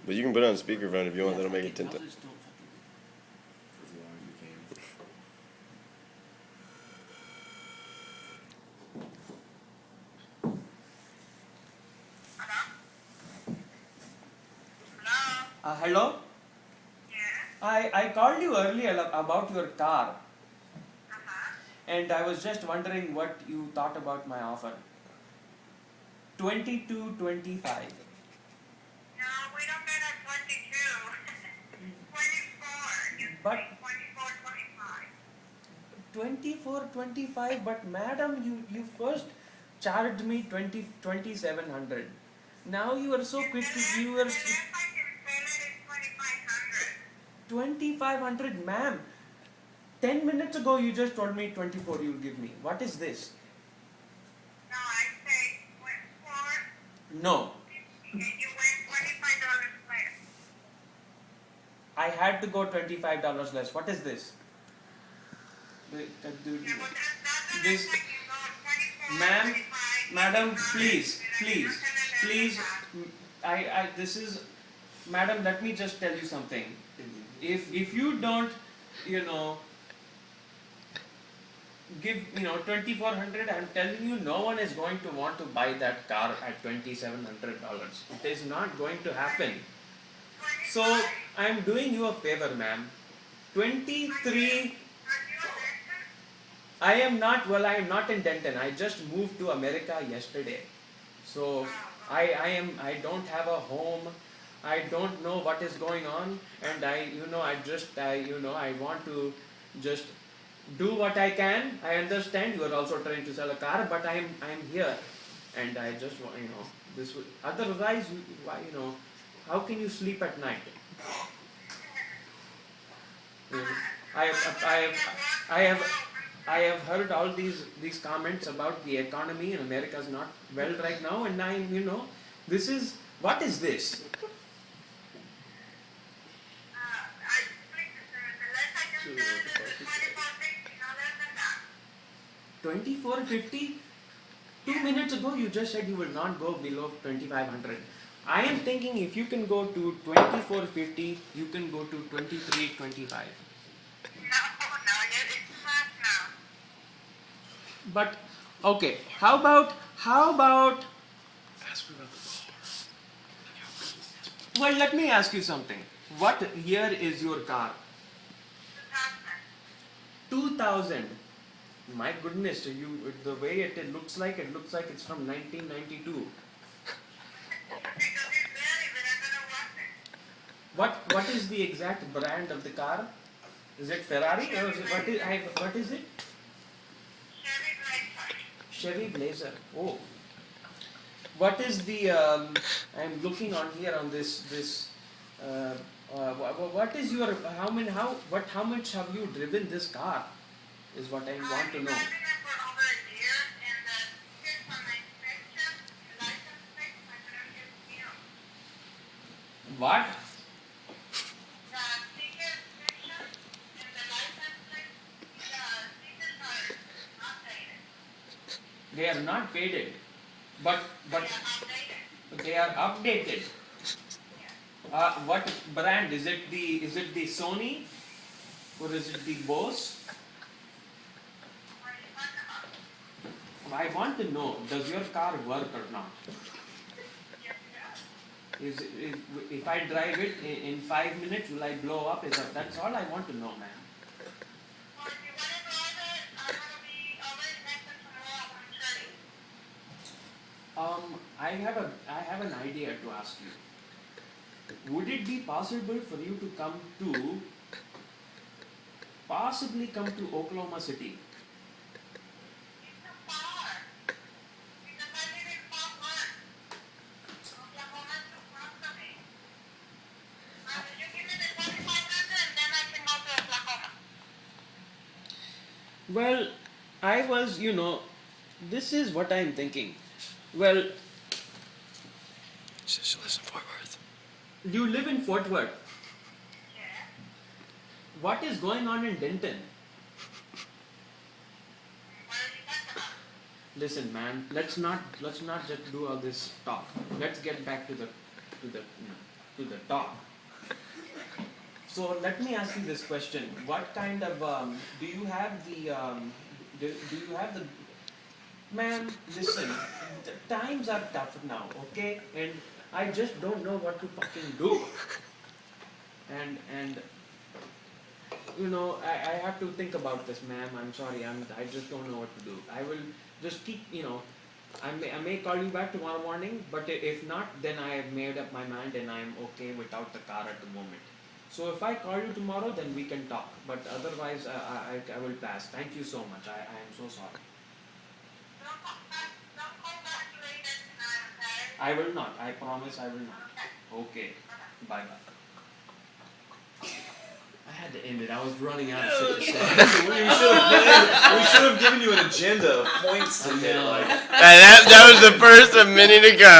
But you can put it on speakerphone if you want. That'll make it 10 times. Others don't fucking as long as you can. Hello? I called you earlier about your car, and I was just wondering what you thought about my offer. 2225. No, we don't get a 22. 24. You But- pay 24, 25. 2425, but madam, you first charged me 2700. Now you are so quick to you are The last I can sell it is 2500. 2500, ma'am. 10 minutes ago you just told me 24 you'll give me. What is this? No, I say 24, No, and you went $25 less. I had to go $25 less. What is this? Yeah, well, that's This- like you go 24, Ma'am, 25, madam, 25, please, and please, you're telling them please. that. This is, madam. Let me just tell you something. If you don't, give 2400, I'm telling you, no one is going to want to buy that car at $2700. It is not going to happen. So I'm doing you a favor, ma'am. 23. Are you a American? I am not. Well, I am not in Denton. I just moved to America yesterday. So I don't have a home. I don't know what is going on, and I want to just do what I can. I understand you are also trying to sell a car, but I'm here, and I just want this would, otherwise why how can you sleep at night? I have heard all these comments about the economy in America is not well right now, and this is what is this? I think the less I can sell it is 24.50, no less than that. 2450. 2 minutes ago you just said you will not go below 2500. I am thinking if you can go to 2450, you can go to 2325. No, it's not now. But okay, how about Ask her about the bar. well, let me ask you something. What year is your car? 2000. 2000. My goodness, the way it looks like it's from 1992. Because it's very, but I'm gonna wash it. What is the exact brand of the car? Is it Ferrari or what is it? Chevy Blazer. Chevy Blazer. Oh. What is the I'm looking on here on this what is your how much have you driven this car? Is what I want to I've know. been driving it for over a year, and the tickets on the inspection, the license plate, I couldn't get zero. What? The ticket inspection and the license plate, the tickets are not dated. They are not faded, but They are outdated. they are updated. Yeah. What brand is it? Is it the Sony or is it the Bose? What are you talking about? I want to know, does your car work or not? Yes, it does. If I drive it in 5 minutes, will I blow up? That's all I want to know, man. Well, if you want to drive it, I'm gonna be over in Texas tomorrow on training. I have an idea to ask you. Would it be possible for you to possibly come to Oklahoma City? It's too far. Because I live in Fort Worth. Oklahoma's too far from me. You give me the 2500 and then I can go to Oklahoma. Well, I was, this is what I'm thinking. Well, She lives in Fort Worth. you live in Fort Worth. Yeah. What is going on in Denton? What are you talking about? Listen, man, let's not just do all this talk. Let's get back to the to the top. So let me ask you this question: what kind of do you have the do you have the ma'am? Listen, the times are tough now, okay? And I just don't know what to fucking do. And you know, I have to think about this, ma'am. I'm sorry. I just don't know what to do. I will just keep, you know, I may call you back tomorrow morning, but if not, then I have made up my mind and I'm okay without the car at the moment. So if I call you tomorrow, then we can talk. But otherwise, I will pass. Thank you so much. I am so sorry. Don't call back later tonight, okay? I will not. I promise I will not. Okay. Bye bye. I had to end it. I was running out of shit to say. We should have given you an agenda of points to hit. Like. That was the first of many to come.